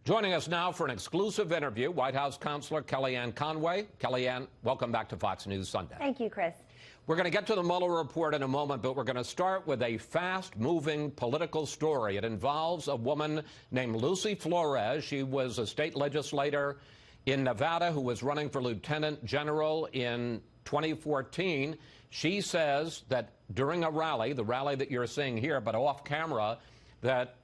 Joining us now for an exclusive interview, White House Counselor Kellyanne Conway. Kellyanne, welcome back to Fox News Sunday. Thank you, Chris. We're going to get to the Mueller report in a moment, but we're going to start with a fast-moving political story. It involves a woman named Lucy Flores. She was a state legislator in Nevada who was running for lieutenant general in 2014. She says that during a rally, the rally that you're seeing here, but off camera, that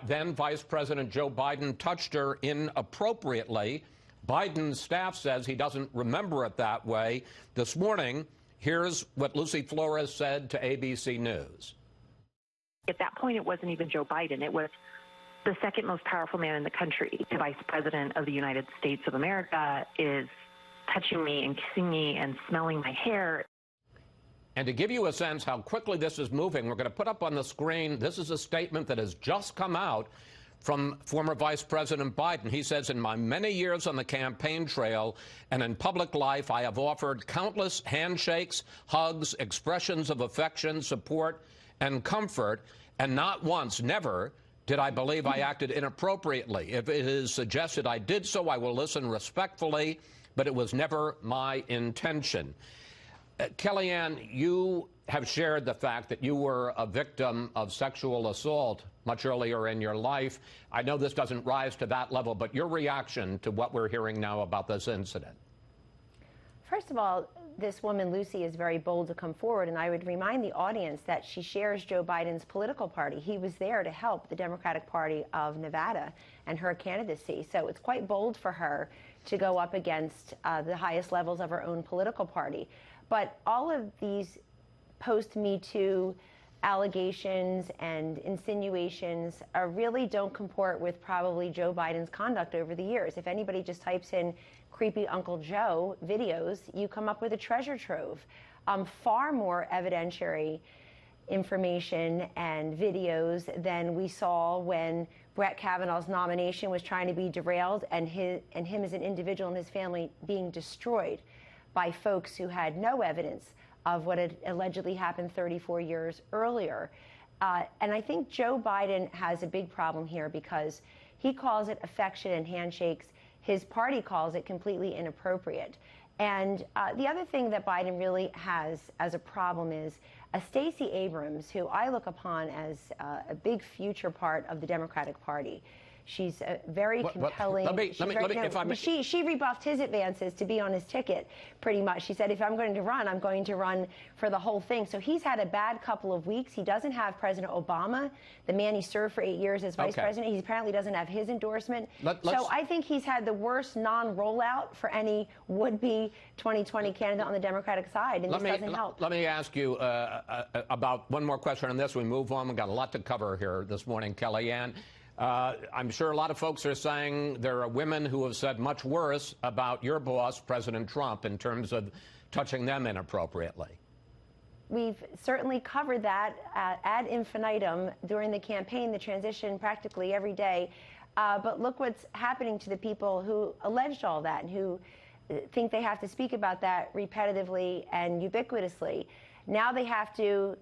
then Vice President Joe Biden touched her inappropriately. Biden's staff says he doesn't remember it that way. This morning, here's what Lucy Flores said to ABC News. At that point, it wasn't even Joe Biden. It was the second most powerful man in the country. The Vice President of the United States of America is touching me and kissing me and smelling my hair. And to give you a sense how quickly this is moving, we're going to put up on the screen, this is a statement that has just come out from former Vice President Biden. He says, in my many years on the campaign trail and in public life, I have offered countless handshakes, hugs, expressions of affection, support, and comfort, and not once, never, did I believe I acted inappropriately. If it is suggested I did so, I will listen respectfully, but it was never my intention. Kellyanne, you have shared the fact that you were a victim of sexual assault much earlier in your life. I know this doesn't rise to that level, but your reaction to what we're hearing now about this incident? First of all, this woman, Lucy, is very bold to come forward, and I would remind the audience that she shares Joe Biden's political party. He was there to help the Democratic Party of Nevada and her candidacy, so it's quite bold for her to go up against the highest levels of her own political party. But all of these post-Me Too allegations and insinuations really don't comport with probably Joe Biden's conduct over the years. If anybody just types in creepy Uncle Joe videos, you come up with a treasure trove. Far more evidentiary information and videos than we saw when Brett Kavanaugh's nomination was trying to be derailed and him as an individual and his family being destroyed by folks who had no evidence of what had allegedly happened 34 years earlier. And I think Joe Biden has a big problem here because he calls it affection and handshakes. His party calls it completely inappropriate. And the other thing that Biden really has as a problem is a Stacey Abrams, who I look upon as a big future part of the Democratic Party. She's a very compelling. She rebuffed his advances to be on his ticket, pretty much. She said, if I'm going to run, I'm going to run for the whole thing. So he's had a bad couple of weeks. He doesn't have President Obama, the man he served for 8 years as vice president. He apparently doesn't have his endorsement. So I think he's had the worst non-rollout for any would-be 2020 candidate on the Democratic side, and this doesn't help. Let me ask you about one more question on this. We move on. We've got a lot to cover here this morning, Kellyanne. I'm sure a lot of folks are saying there are women who have said much worse about your boss, President Trump, in terms of touching them inappropriately. We've certainly covered that ad infinitum during the campaign, the transition practically every day. But look what's happening to the people who alleged all that and who think they have to speak about that repetitively and ubiquitously. Now they have to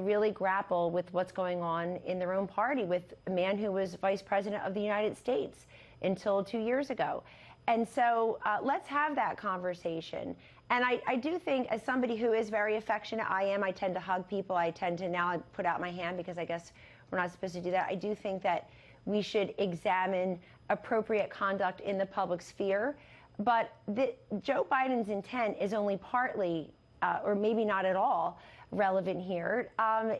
really grapple with what's going on in their own party with a man who was vice president of the United States until 2 years ago. And so let's have that conversation. And I do think, as somebody who is very affectionate, I tend to hug people. I tend to now put out my hand because I guess we're not supposed to do that. I do think that we should examine appropriate conduct in the public sphere. But Joe Biden's intent is only partly, or maybe not at all, relevant here.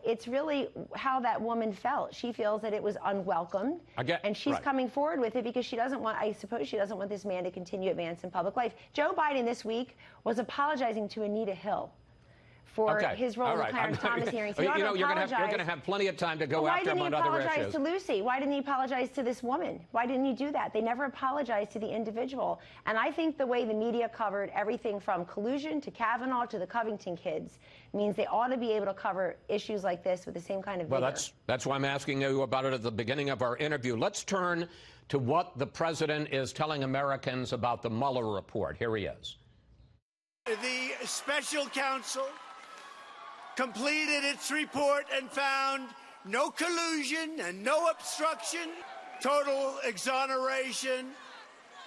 It's really how that woman felt. She feels that it was unwelcomed, and she's coming forward with it because she doesn't want, I suppose she doesn't want this man to continue advance in public life. Joe Biden this week was apologizing to Anita Hill for his role in the Clarence Thomas hearings. You're going to have plenty of time to go after him on other issues. Why didn't he apologize to Lucy? Why didn't he apologize to this woman? Why didn't he do that? They never apologized to the individual. And I think the way the media covered everything from collusion to Kavanaugh to the Covington kids means they ought to be able to cover issues like this with the same kind of vigor. Well, that's why I'm asking you about it at the beginning of our interview. Let's turn to what the president is telling Americans about the Mueller report. Here he is. The special counsel completed its report and found no collusion and no obstruction. total exoneration,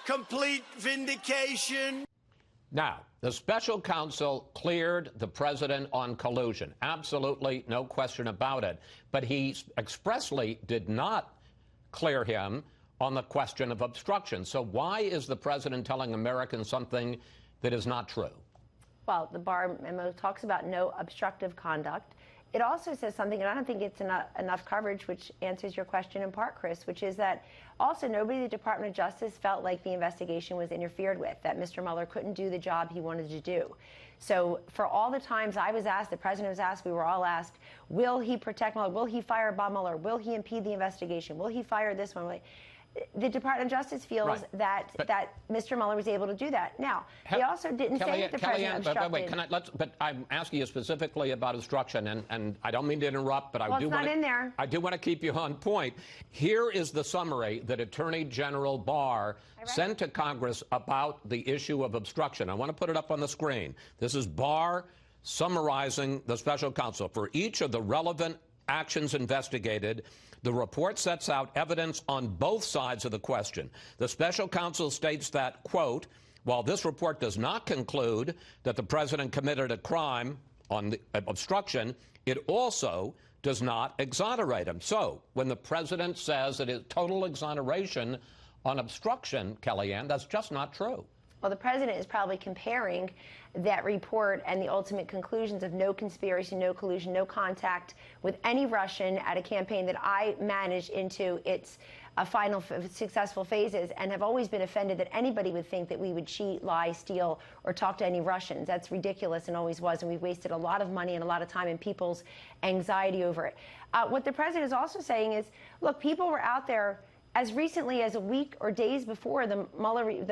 complete vindication. Now, the special counsel cleared the president on collusion. Absolutely no question about it. But he expressly did not clear him on the question of obstruction. So why is the president telling Americans something that is not true? Well, the Barr memo talks about no obstructive conduct. It also says something, and I don't think it's enough coverage, which answers your question in part, Chris, which is that also nobody in the Department of Justice felt like the investigation was interfered with, that Mr. Mueller couldn't do the job he wanted to do. So for all the times I was asked, the president was asked, we were all asked, will he protect Mueller? Will he fire Bob Mueller? Will he impede the investigation? Will he fire this one? The Department of Justice feels that Mr. Mueller was able to do that. Now, he also didn't say that the president obstructed. But I'm asking you specifically about obstruction, and I don't mean to interrupt, but I do want to keep you on point. Here is the summary that Attorney General Barr sent to Congress about the issue of obstruction. I want to put it up on the screen. This is Barr summarizing the special counsel. For each of the relevant actions investigated, the report sets out evidence on both sides of the question. The special counsel states that, quote, while this report does not conclude that the president committed a crime on the obstruction, it also does not exonerate him. So when the president says it is total exoneration on obstruction, Kellyanne, that's just not true. Well, the president is probably comparing that report and the ultimate conclusions of no conspiracy, no collusion, no contact with any Russian at a campaign that I managed into its final successful phases, and have always been offended that anybody would think that we would cheat, lie, steal, or talk to any Russians. That's ridiculous and always was, and we've wasted a lot of money and a lot of time and people's anxiety over it. What the president is also saying is, look, people were out there as recently as a week or days before the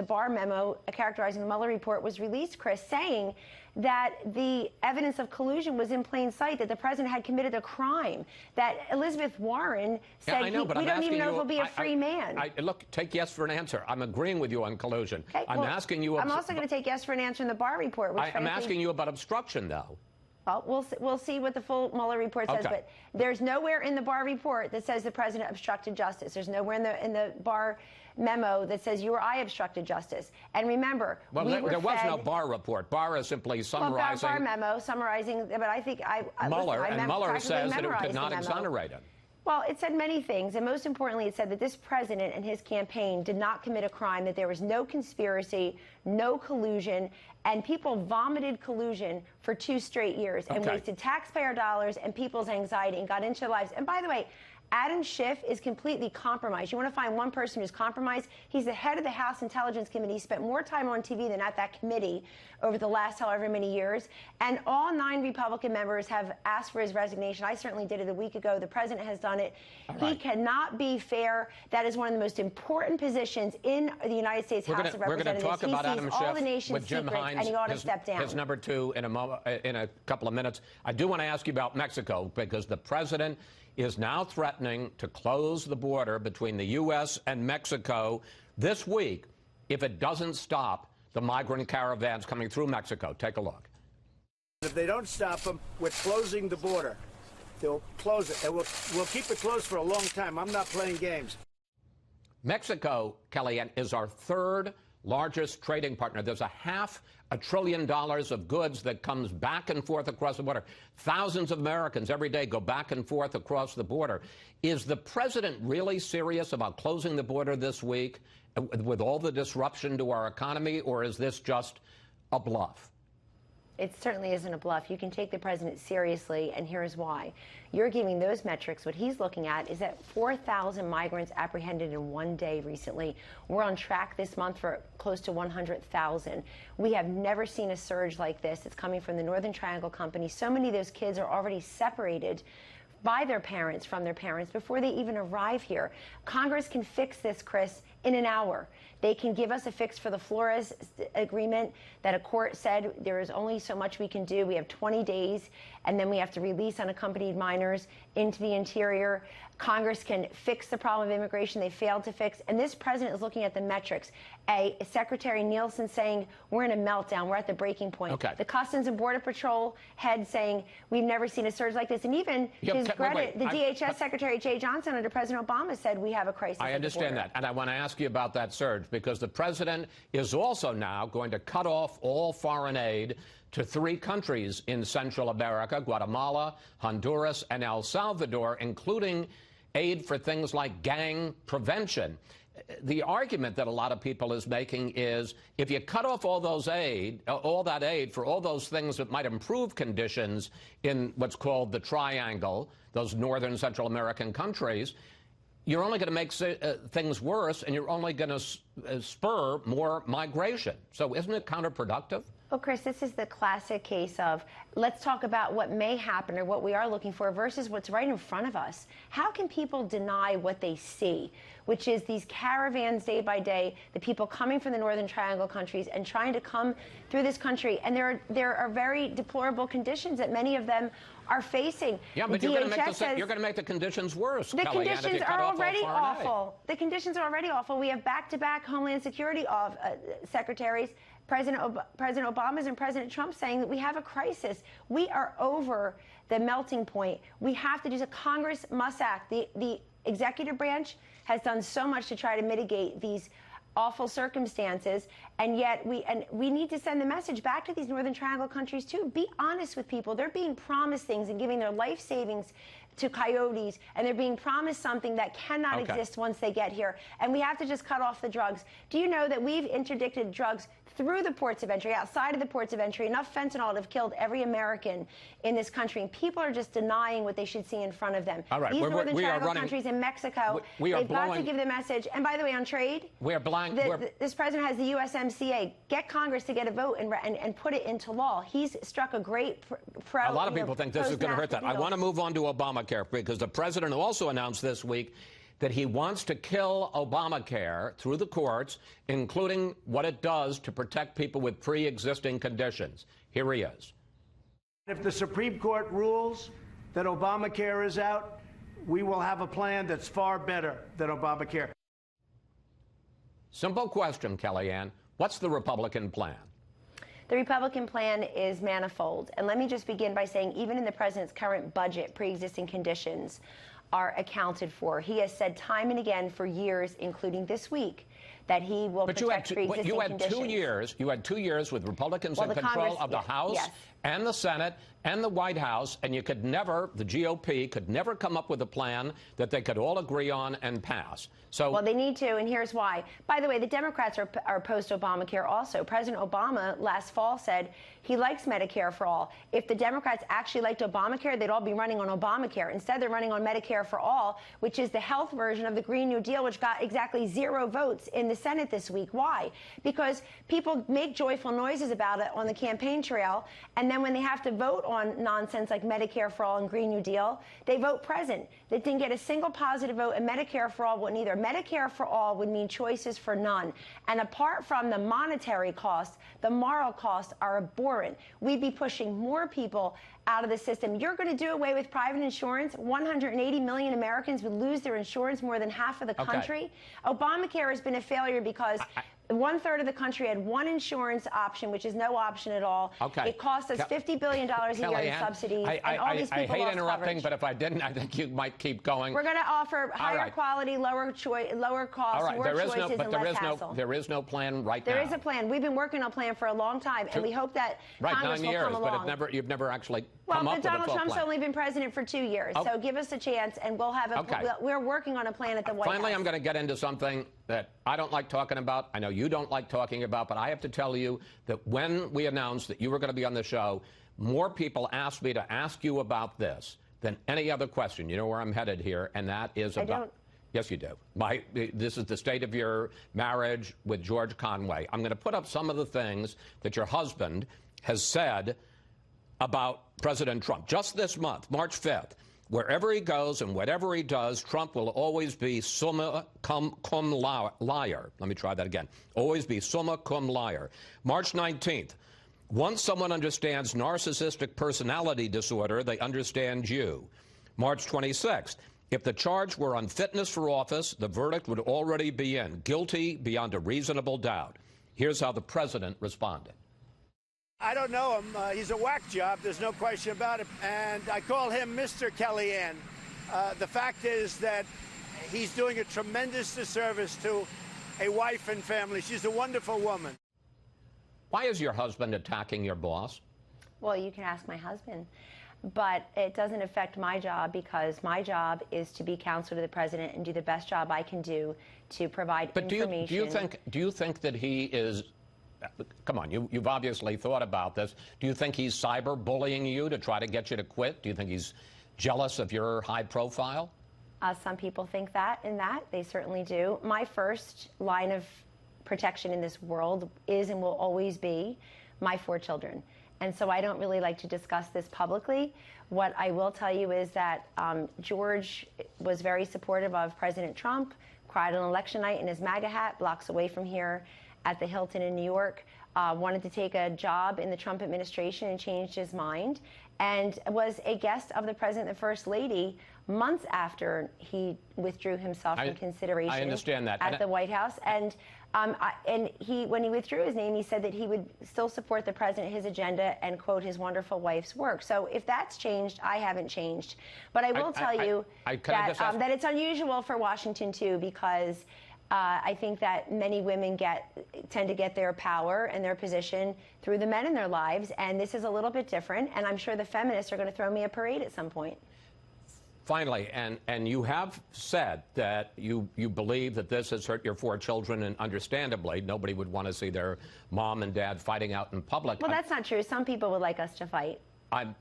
Barr memo characterizing the Mueller report was released, Chris, saying that the evidence of collusion was in plain sight, that the president had committed a crime, that Elizabeth Warren said we don't even know if he'll be a free man. Look, take yes for an answer. I'm agreeing with you on collusion. Okay, I'm asking you. I'm also going to take yes for an answer in the Barr report. I'm asking you about obstruction, though. Well, we'll see what the full Mueller report says, but there's nowhere in the Barr report that says the president obstructed justice. There's nowhere in the Barr memo that says you or I obstructed justice. And remember, there was no Barr report. Barr is simply summarizing. Barr memo summarizing, but I think Mueller says that it could not exonerate him. Well, it said many things, and most importantly, it said that this president and his campaign did not commit a crime, that there was no conspiracy, no collusion, and people vomited collusion for 2 straight years and wasted taxpayer dollars and people's anxiety and got into their lives. And by the way, Adam Schiff is completely compromised. You want to find one person who's compromised? He's the head of the House Intelligence Committee. He spent more time on TV than at that committee over the last however many years. And all 9 Republican members have asked for his resignation. I certainly did it a week ago. The president has done it. He cannot be fair. That is one of the most important positions in the United States House of Representatives. We're going to talk about Adam all the Schiff nation's with Jim secrets, Hines, and he ought to step down. his number 2 in a couple of minutes. I do want to ask you about Mexico, because the president is now threatening to close the border between the U.S. and Mexico this week if it doesn't stop the migrant caravans coming through Mexico. Take a look. If they don't stop them, we're closing the border. They'll close it, and we'll keep it closed for a long time. I'm not playing games. Mexico, Kellyanne, is our 3rd largest trading partner. There's $500 billion of goods that comes back and forth across the border. Thousands of Americans every day go back and forth across the border. Is the president really serious about closing the border this week with all the disruption to our economy, or is this just a bluff? It certainly isn't a bluff. You can take the president seriously, and here's why. You're giving those metrics. What he's looking at is that 4,000 migrants apprehended in one day recently. We're on track this month for close to 100,000. We have never seen a surge like this. It's coming from the Northern Triangle Company. So many of those kids are already separated by their parents from their parents before they even arrive here. Congress can fix this, Chris, in an hour. They can give us a fix for the Flores agreement that a court said there is only so much we can do. We have 20 days, and then we have to release unaccompanied minors into the interior. Congress can fix the problem of immigration they failed to fix. And this president is looking at the metrics. Secretary Nielsen saying we're in a meltdown, we're at the breaking point. Okay. The Customs and Border Patrol head saying we've never seen a surge like this. And even his credit, the DHS Secretary Jay Johnson under President Obama said we have a crisis. I understand that. And I want to ask you about that surge, because the president is also now going to cut off all foreign aid to 3 countries in Central America, Guatemala, Honduras, and El Salvador, including aid for things like gang prevention. The argument that a lot of people is making is if you cut off all that aid for all those things that might improve conditions in what's called the Triangle, those northern Central American countries, you're only going to make things worse, and you're only going to spur more migration. So isn't it counterproductive? Well, Chris, this is the classic case of let's talk about what may happen or what we are looking for versus what's right in front of us. How can people deny what they see, which is these caravans day by day, the people coming from the Northern Triangle countries and trying to come through this country? And there are very deplorable conditions that many of them are facing. Yeah, but you're going to make the conditions worse. The conditions are already awful. The conditions are already awful. We have back-to-back Homeland Security secretaries, President Obama's and President Trump, saying that we have a crisis. We are over the melting point. We have to do so. Congress must act. The executive branch has done so much to try to mitigate these awful circumstances, and yet we need to send the message back to these Northern Triangle countries too. Be honest with people. They're being promised things and giving their life savings to coyotes, and they're being promised something that cannot exist once they get here. And we have to just cut off the drugs. Do you know that we've interdicted drugs through the ports of entry, outside of the ports of entry, enough fentanyl to have killed every American in this country? And people are just denying what they should see in front of them. All right, these Northern Triangle countries in Mexico, they've got to give the message. And by the way, on trade, this president has the USMCA. Get Congress to get a vote and put it into law. He's struck a great a lot of people think this is going to hurt that. I want to move on to Obamacare, because the president also announced this week that he wants to kill Obamacare through the courts, including what it does to protect people with pre-existing conditions. Here he is. If the Supreme Court rules that Obamacare is out, we will have a plan that's far better than Obamacare. Simple question, Kellyanne. What's the Republican plan? The Republican plan is manifold. And let me just begin by saying, even in the president's current budget, pre-existing conditions are accounted for. He has said time and again for years, including this week, that he will protect pre-existing conditions. You had 2 years with Republicans in control of the House and the Senate and the White House, and the GOP could never come up with a plan that they could all agree on and pass. So, well, they need to, and here's why. By the way, the Democrats are post-Obamacare also. President Obama last fall said he likes Medicare for all. If the Democrats actually liked Obamacare, they'd all be running on Obamacare. Instead, they're running on Medicare for all, which is the health version of the Green New Deal, which got exactly 0 votes in the Senate this week. Why? Because people make joyful noises about it on the campaign trail, and then when they have to vote on nonsense like Medicare for all and Green New Deal, they vote present. They didn't get a single positive vote, and Medicare for all wouldn't either. Medicare for all would mean choices for none. And apart from the monetary costs, the moral costs are abhorrent. We'd be pushing more people out of the system. You're going to do away with private insurance. 180 million Americans would lose their insurance, more than half of the country. Obamacare has been a failure because 1/3 of the country had one insurance option, which is no option at all. It cost us $50 billion a year in subsidies, and all these people I hate lost interrupting, coverage. but if I didn't, I think you might keep going. We're going to offer higher quality, lower cost, more choices, and less hassle. There is no plan right now. There is a plan. We've been working on a plan for a long time, and we hope that Congress will come along. But you've never actually well, come up but with a Donald full Trump's plan. only been president for 2 years, so give us a chance, and we'll have we're working on a plan at the White House. Finally, I'm going to get into something that I don't like talking about. I know you don't like talking about, but I have to tell you that when we announced that you were going to be on the show, more people asked me to ask you about this than any other question. You know where I'm headed here, and that is about... I don't. Yes, you do. This is the state of your marriage with George Conway. I'm going to put up some of the things that your husband has said about President Trump. Just this month, March 5th, wherever he goes and whatever he does, Trump will always be summa cum liar. Let me try that again. Always be summa cum liar. March 19th, once someone understands narcissistic personality disorder, they understand you. March 26th, If the charge were unfitness for office, the verdict would already be in, guilty beyond a reasonable doubt. Here's how the president responded. I don't know him. He's a whack job. There's no question about it. And I call him Mr. Kellyanne. The fact is that he's doing a tremendous disservice to a wife and family. She's a wonderful woman. Why is your husband attacking your boss? Well, you can ask my husband. But it doesn't affect my job, because my job is to be counsel to the president and do the best job I can do to provide information. But do you think that he is, come on, you've obviously thought about this. Do you think he's cyberbullying you to try to get you to quit? Do you think he's jealous of your high profile? Some people think that, they certainly do. My first line of protection in this world is and will always be my 4 children. And so I don't really like to discuss this publicly. What I will tell you is that George was very supportive of President Trump, cried on election night in his MAGA hat, blocks away from here at the Hilton in New York, wanted to take a job in the Trump administration and changed his mind, and was a guest of the President and the First Lady months after he withdrew himself from consideration. I understand that. At the White House. And when he withdrew his name, he said that he would still support the president, his agenda, and quote, his wonderful wife's work. So if that's changed, I haven't changed. But I will tell you that it's unusual for Washington, too, because I think that many women tend to get their power and their position through the men in their lives, and this is a little bit different, and I'm sure the feminists are going to throw me a parade at some point. Finally, and you have said that you believe that this has hurt your 4 children, and understandably, nobody would want to see their mom and dad fighting out in public. Well, that's not true. Some people would like us to fight. I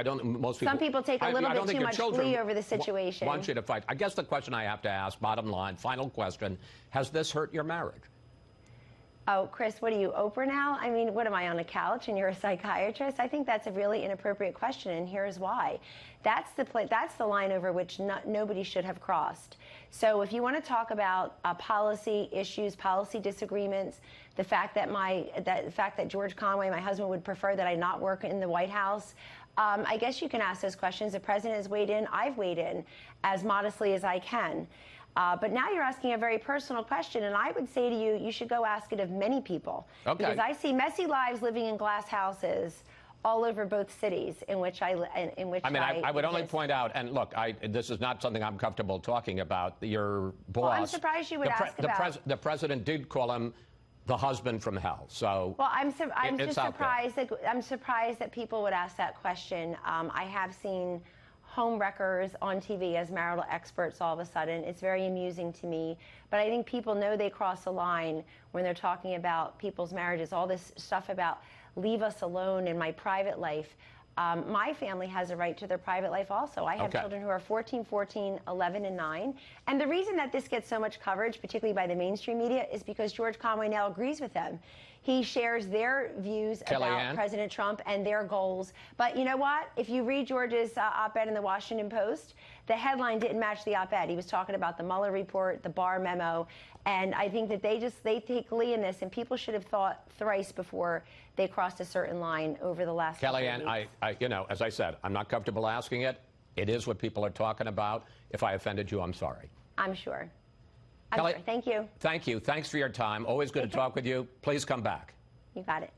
don't. Most people. Some people take a little bit too much glee over the situation. Want you to fight. I guess the question I have to ask, bottom line, final question: has this hurt your marriage? Oh, Chris, what are you, Oprah now? I mean, what am I, on a couch and you're a psychiatrist? I think that's a really inappropriate question, and here's why. That's the line over which nobody should have crossed. So if you want to talk about policy issues, policy disagreements, the fact that George Conway, my husband, would prefer that I not work in the White House, I guess you can ask those questions. The president has weighed in. I've weighed in as modestly as I can. But now you're asking a very personal question, and I would say to you, you should go ask it of many people. Okay. Because I see messy lives living in glass houses all over both cities in which I would only point out, and look, this is not something I'm comfortable talking about. Your boss. Well, I'm surprised you would ask about. The president did call him the husband from hell. So. Well, I'm surprised that people would ask that question. I have seen home wreckers on TV as marital experts all of a sudden. It's very amusing to me. But I think people know they cross a line when they're talking about people's marriages, all this stuff about leave us alone in my private life. My family has a right to their private life also. I have children who are 14, 14, 11, and 9. And the reason that this gets so much coverage, particularly by the mainstream media, is because George Conway now agrees with them. He shares their views about President Trump and their goals. But you know what? If you read George's op-ed in the Washington Post, the headline didn't match the op-ed. He was talking about the Mueller report, the Barr memo, and I think that they take glee in this, and people should have thought thrice before they crossed a certain line over the last Kellyanne, as I said, I'm not comfortable asking it. It is what people are talking about. If I offended you, I'm sorry. I'm sure. Thank you. Thank you. Thanks for your time. Always good to talk with you. Please come back. You got it.